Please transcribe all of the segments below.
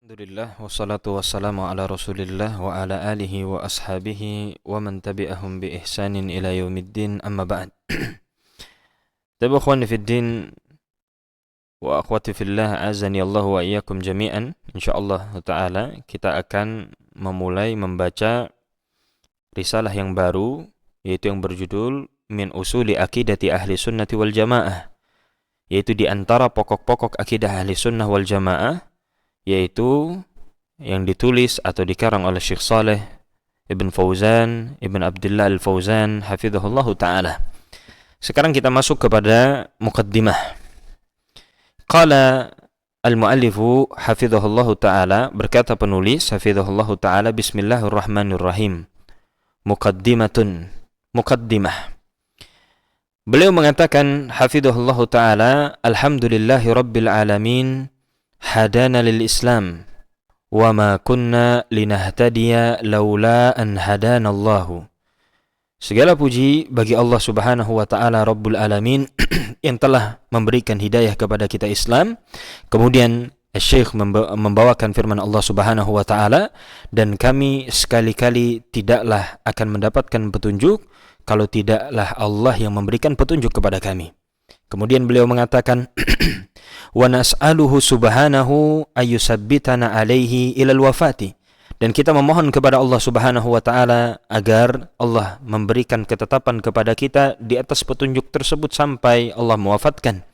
Alhamdulillah wassalatu wassalamu ala Rasulillah wa ala alihi wa ashabihi wa man tabi'ahum bi ihsanin ila yaumiddin, amma ba'd. Tabi ikhwani fid din wa akhwati fillah, azani Allah wa iyyakum jami'an. Insyaallah taala kita akan memulai membaca risalah yang baru, yaitu yang berjudul Min Usuli Aqidati Ahli Sunnati wal Jamaah, yaitu di antara pokok-pokok akidah Ahli Sunnah wal Jamaah, yaitu yang ditulis atau dikarang oleh Syekh Saleh Ibn Fauzan Ibn Abdullah Al-Fauzan hafizahullahu ta'ala. Sekarang kita masuk kepada muqaddimah. Qala al-muallifu hafizahullahu ta'ala, berkata penulis hafizahullahu ta'ala, bismillahirrahmanirrahim. Muqaddimatun, muqaddimah. Beliau mengatakan hafizahullahu ta'ala, alhamdulillahi rabbil alamin, hadana lil Islam wa ma kunna linahtadiya laula an hadana Allah. Segala puji bagi Allah Subhanahu wa taala Rabbul Alamin yang telah memberikan hidayah kepada kita Islam. Kemudian Syekh membawakan firman Allah Subhanahu wa taala, dan kami sekali-kali tidaklah akan mendapatkan petunjuk kalau tidaklah Allah yang memberikan petunjuk kepada kami. Kemudian beliau mengatakan wa nas'aluhu subhanahu ayyusabbitana alaihi ilal wafati, dan kita memohon kepada Allah Subhanahu wa taala agar Allah memberikan ketetapan kepada kita di atas petunjuk tersebut sampai Allah mewafatkan.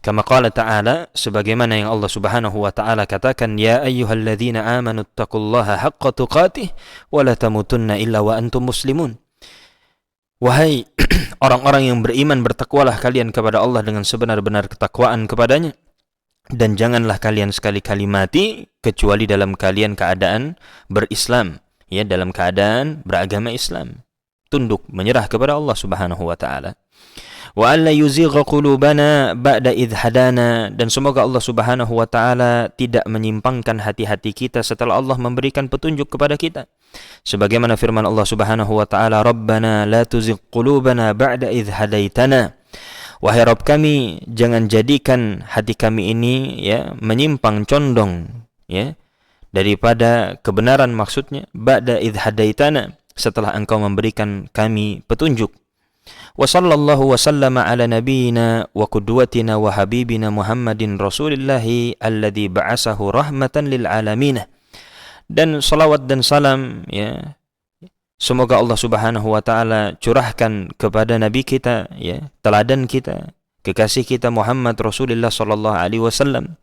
Kama qala ta'ala, sebagaimana yang Allah Subhanahu wa taala katakan, ya ayyuhalladzina amanu taqullaha haqqa tuqatih wa la tamutunna illa wa antum muslimun. Wahai orang-orang yang beriman, bertakwalah kalian kepada Allah dengan sebenar-benar ketakwaan kepadanya, dan janganlah kalian sekali-kali mati kecuali dalam kalian keadaan berislam, ya, dalam keadaan beragama Islam, tunduk menyerah kepada Allah Subhanahu wa taala. Wa alla yuzigha qulubana ba'da idh hadana, dan semoga Allah Subhanahu wa taala tidak menyimpangkan hati-hati kita setelah Allah memberikan petunjuk kepada kita. Sebagaimana firman Allah Subhanahu wa taala, Rabbana la tuzigh qulubana ba'da idh hadaitana. Wahai Rabb kami, jangan jadikan hati kami ini, ya, menyimpang condong, ya, daripada kebenaran, maksudnya ba'da idh hadaitana, setelah engkau memberikan kami petunjuk. Wa sallallahu wa sallama ala nabiyyina wa qudwatina wa habibina Muhammadin Rasulillahi alladhi ba'asahu rahmatan lil alamin. Dan salawat dan salam, ya, semoga Allah Subhanahu wa taala curahkan kepada nabi kita, ya, teladan kita, kekasih kita Muhammad Rasulullah sallallahu alaihi wasallam,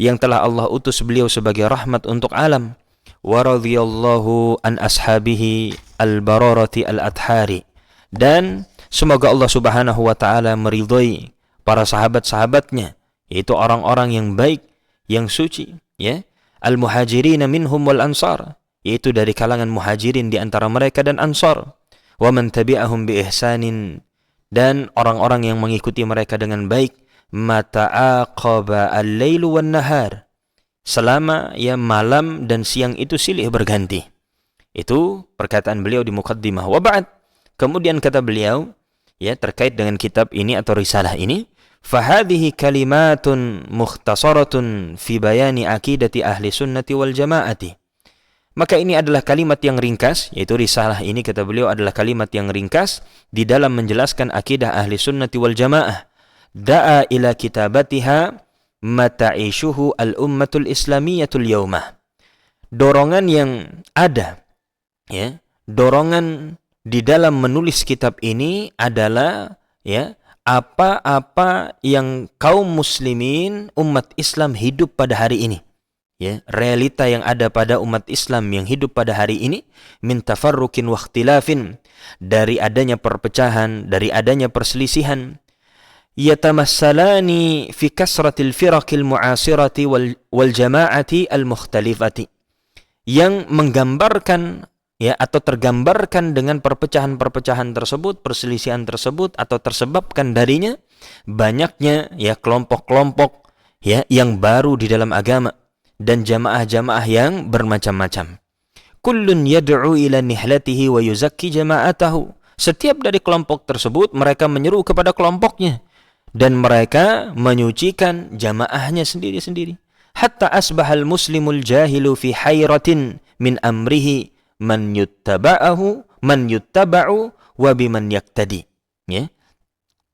yang telah Allah utus beliau sebagai rahmat untuk alam. Wa radhiyallahu an ashabihi al-bararati al-athari, dan semoga Allah Subhanahu wa taala meridhai para sahabat-sahabatnya, yaitu orang-orang yang baik, yang suci, ya, al-muhajirin minhum wal ansar, yaitu dari kalangan muhajirin di antara mereka dan ansar. Wa man tabi'ahum bi ihsanin, dan orang-orang yang mengikuti mereka dengan baik. Mata'aqaba al-lailu wan nahar, selama, ya, malam dan siang itu silih berganti. Itu perkataan beliau di muqaddimah. Wa ba'd, kemudian kata beliau, ya, terkait dengan kitab ini atau risalah ini, fahadhihi kalimatun mukhtasaratun fi bayani aqidati ahli sunnati wal jamaati. Maka ini adalah kalimat yang ringkas, yaitu risalah ini, kata beliau, adalah kalimat yang ringkas di dalam menjelaskan akidah ahli sunnati wal jamaah. Da'a ila kitabatiha mata'ishuhu al-ummatul islamiyatul yawmah. Dorongan yang ada, ya, dorongan di dalam menulis kitab ini adalah, ya, apa-apa yang kaum muslimin, umat Islam hidup pada hari ini, ya, realita yang ada pada umat Islam yang hidup pada hari ini, min tafarruqin wa ikhtilafin, dari adanya perpecahan, dari adanya perselisihan, yatamassalani fi kasratil firaqil mu'asirati wal jama'ati al mukhtalifati, yang menggambarkan, ya, atau tergambarkan dengan perpecahan-perpecahan tersebut, perselisihan tersebut, atau tersebabkan darinya banyaknya, ya, kelompok-kelompok, ya, yang baru di dalam agama, dan jamaah-jamaah yang bermacam-macam. Kullun yad'u ila nihlatihi wa yuzakki jama'atahu. Setiap dari kelompok tersebut mereka menyeru kepada kelompoknya, dan mereka menyucikan jamaahnya sendiri-sendiri. hatta asbahal muslimul jahilu fi hayratin min amrihi man yuttaba'u wa biman yaktadi. Ya.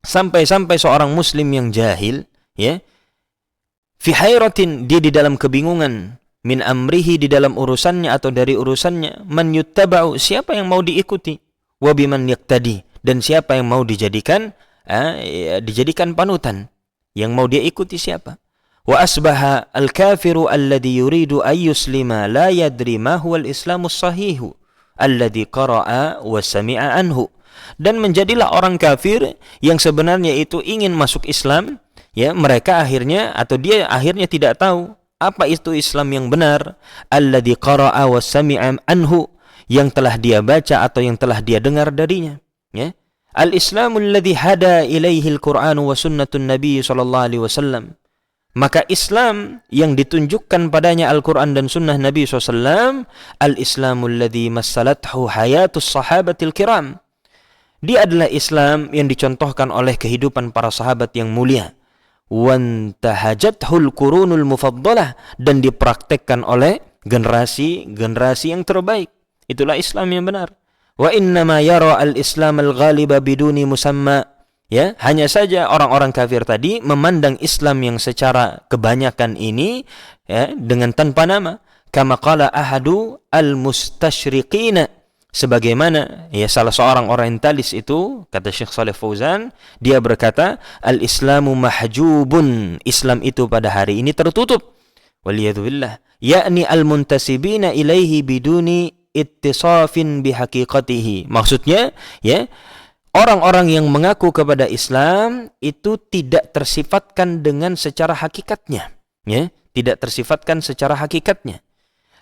Sampai-sampai seorang muslim yang jahil, ya, fi hayratin, dia di dalam kebingungan, min amrihi, di dalam urusannya atau dari urusannya, man yuttaba'u, siapa yang mau diikuti, wa biman yaktadi, dan siapa yang mau dijadikan panutan, yang mau dia ikuti siapa. Wa asbaha al-kafiru alladhi yuridu an yuslima la yadri ma huwa al-islamu sahihu alladhi qara'a wa sami'a anhu. Dan menjadilah orang kafir yang sebenarnya itu ingin masuk Islam, ya, mereka akhirnya atau dia akhirnya tidak tahu apa itu Islam yang benar, alladzi qara'a wa sami'a anhu, yang telah dia baca atau yang telah dia dengar darinya, ya. Al-Islamu alladzi hada ilaihi al-Qur'an wa sunnatun Nabi sallallahu alaihi wasallam. Maka Islam yang ditunjukkan padanya Al-Quran dan Sunnah Nabi SAW, Al-Islamu alladzi massalathu hayatus sahabatil kiram. Dia adalah Islam yang dicontohkan oleh kehidupan para sahabat yang mulia. Wantahajathul qurunul mufaddalah, dan dipraktekkan oleh generasi-generasi yang terbaik. Itulah Islam yang benar. Wa innama yara al-Islam al-ghaliba biduni musamma. Ya, hanya saja orang-orang kafir tadi memandang Islam yang secara kebanyakan ini, ya, dengan tanpa nama. Kama qala ahadu al-mustashriqina, sebagaimana, ya, salah seorang orientalis itu, kata Syekh Shalih Fauzan, dia berkata, al-Islamu mahjubun, Islam itu pada hari ini tertutup, waliyadzubillah, yakni al-muntasibina ilaihi biduni ittisafin bihaqiqatihi. Maksudnya, ya, orang-orang yang mengaku kepada Islam itu tidak tersifatkan dengan secara hakikatnya, ya, tidak tersifatkan secara hakikatnya.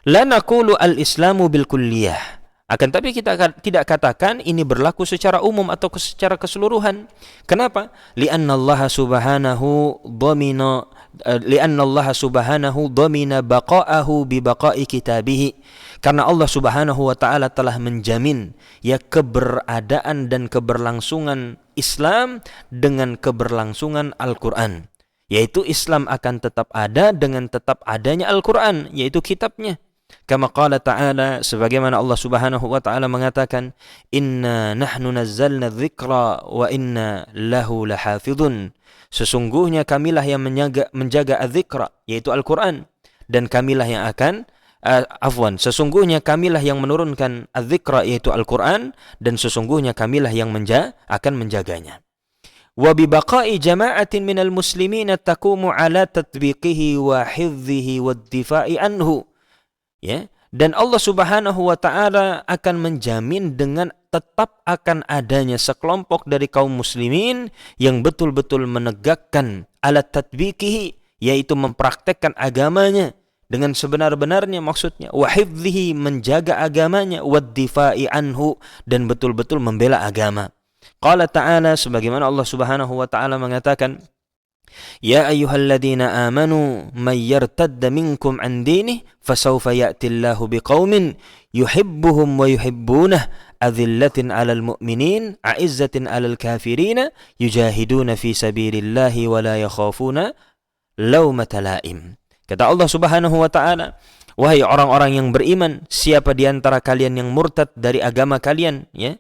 La naqulu al-Islamu bil kulliyah, akan tapi kita tidak katakan ini berlaku secara umum atau secara keseluruhan. Kenapa? Li'anna Allah subhanahu dhamina baqa'ahu bi baqa'i kitabihi. Karena Allah Subhanahu wa taala telah menjamin, ya, keberadaan dan keberlangsungan Islam dengan keberlangsungan Al-Qur'an. Yaitu Islam akan tetap ada dengan tetap adanya Al-Qur'an, yaitu kitabnya. Kama qala ta'ala, sebagaimana Allah Subhanahu wa taala mengatakan, "Inna nahnu nazzalna dzikra wa inna lahu lahafidhun." Sesungguhnya kamilah yang menjaga az-dzikra, yaitu Al-Qur'an, dan kamilah yang akan sesungguhnya kamilah yang menurunkan az-dzikra, yaitu Al-Qur'an, dan sesungguhnya kamilah yang akan menjaganya. Wa bi baqa'i jama'atin minal muslimina taqumu ala tatbiqihi wa hifdhihi wad difa'i anhu. Ya, dan Allah Subhanahu wa taala akan menjamin dengan tetap akan adanya sekelompok dari kaum muslimin yang betul-betul menegakkan ala tatbiqihi, yaitu mempraktekkan agamanya dengan sebenar-benarnya, maksudnya wa hifdhihi, menjaga agamanya, wad difa'i anhu, dan betul-betul membela agama. Qala ta'ala, sebagaimana Allah Subhanahu wa taala mengatakan, Ya ayyuhalladzina amanu may yartadda minkum an dinih fasawfa ya'tillahu biqaumin yuhibbuhum wa yuhibbunah adzillatin 'alal mu'minin a'izzatin 'alal kafirina yujahiduna fi sabilillahi wa la yakhafuna laumata la'im. Kata Allah Subhanahu wa taala, wahai orang-orang yang beriman, siapa di antara kalian yang murtad dari agama kalian, ya,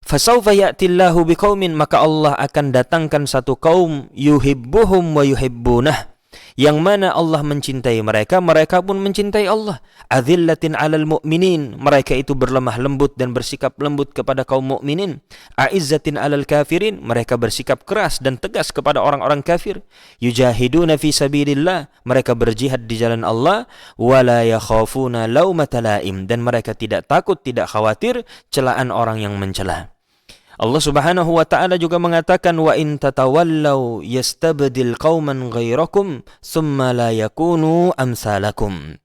fasawfa ya'tillahu biqaumin, maka Allah akan datangkan satu kaum, yuhibbuhum wa yuhibbunah, yang mana Allah mencintai mereka, mereka pun mencintai Allah. Adzillatin 'alal mu'minin, mereka itu berlemah lembut dan bersikap lembut kepada kaum mukminin. A'izzatin 'alal kafirin, mereka bersikap keras dan tegas kepada orang-orang kafir. Yujahiduna fi sabilillah, mereka berjihad di jalan Allah. Wala yakhafuna laumata la'im, dan mereka tidak takut, tidak khawatir celaan orang yang mencela. Allah Subhanahu wa taala juga mengatakan, wa in tatawallaw yastabdil qauman ghairakum tsumma la yakunu amsalakum.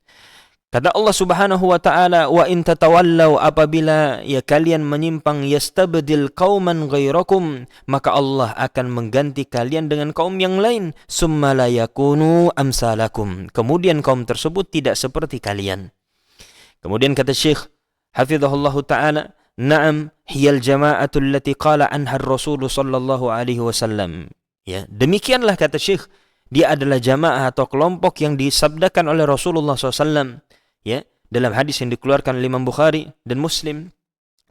Kata Allah Subhanahu wa taala, wa in tatawallaw, apabila ya kalian menyimpang, yastabdil qauman ghairakum, maka Allah akan mengganti kalian dengan kaum yang lain, tsumma la yakunu amsalakum, kemudian kaum tersebut tidak seperti kalian. Kemudian kata Syekh hafizahullah taala, na'am hiyal jama'atul lati qala anha ar-rasul sallallahu alaihi wasallam. Ya, demikianlah kata Syekh, Dia adalah jamaah atau kelompok yang disabdakan oleh Rasulullah SAW, ya, dalam hadis yang dikeluarkan oleh Imam Bukhari dan Muslim,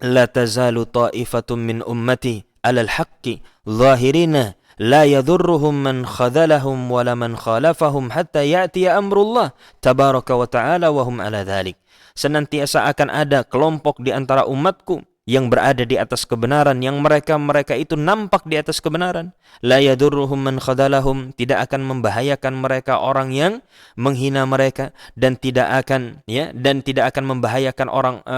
la tazalu ta'ifatun min ummati 'alal haqqi zahirina la yadhurruhum man khadhalahum wala man khalafahum hatta ya'tiya amrullah tabaraka wa ta'ala wa hum 'ala dhalik. Senantiasa akan ada kelompok di antara umatku yang berada di atas kebenaran, yang mereka itu nampak di atas kebenaran. La yadurruhum man khadalahum, tidak akan membahayakan mereka orang yang menghina mereka, dan tidak akan membahayakan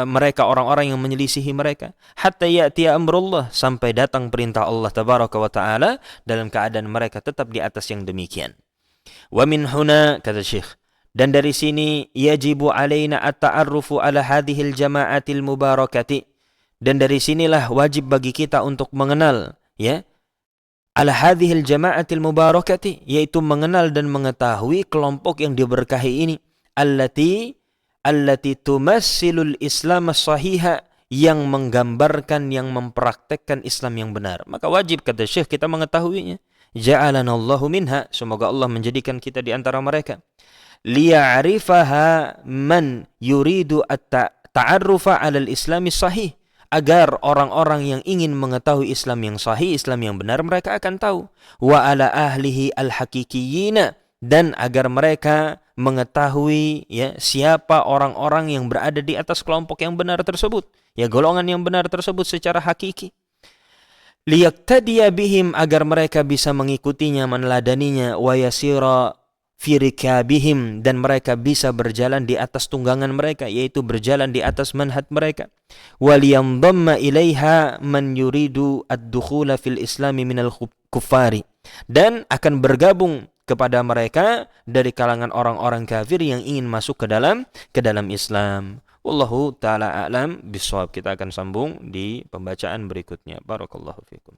mereka orang-orang yang menyelisihi mereka. Hatta ya'tiya amrullah, sampai datang perintah Allah tabaraka wa taala dalam keadaan mereka tetap di atas yang demikian. Wa min huna, kata Syekh, dan dari sini yajibu alaina at-ta'arrufu ala hadhil jama'atil mubarakati. Dan dari sinilah wajib bagi kita untuk mengenal, ya, ala hadhil jama'atil mubarakati, yaitu mengenal dan mengetahui kelompok yang diberkahi ini, allati tumassilul islam as-sahiha, yang menggambarkan, yang mempraktekkan Islam yang benar. Maka wajib, kata Syekh, kita mengetahuinya. Ja'alanallahu minha, semoga Allah menjadikan kita di antara mereka. Liya'rifaha man yuridu at-ta'arrufa 'alal islami sahih, agar orang-orang yang ingin mengetahui Islam yang sahih, Islam yang benar, mereka akan tahu. Wa ala ahlihi al-hakikiyina, dan agar mereka mengetahui, ya, siapa orang-orang yang berada di atas kelompok yang benar tersebut, ya, golongan yang benar tersebut secara hakiki. Liyaktadiya bihim, agar mereka bisa mengikutinya, meneladaninya, wa yasira firikabihim, dan mereka bisa berjalan di atas tunggangan mereka, yaitu berjalan di atas manhaj mereka. Waliyandamma ilaiha man yuridu ad-dukhula fil islami minal kuffari, dan akan bergabung kepada mereka dari kalangan orang-orang kafir yang ingin masuk ke dalam Islam. Wallahu ta'ala a'lam bishawab. Kita akan sambung di pembacaan berikutnya. Barakallahu fikum.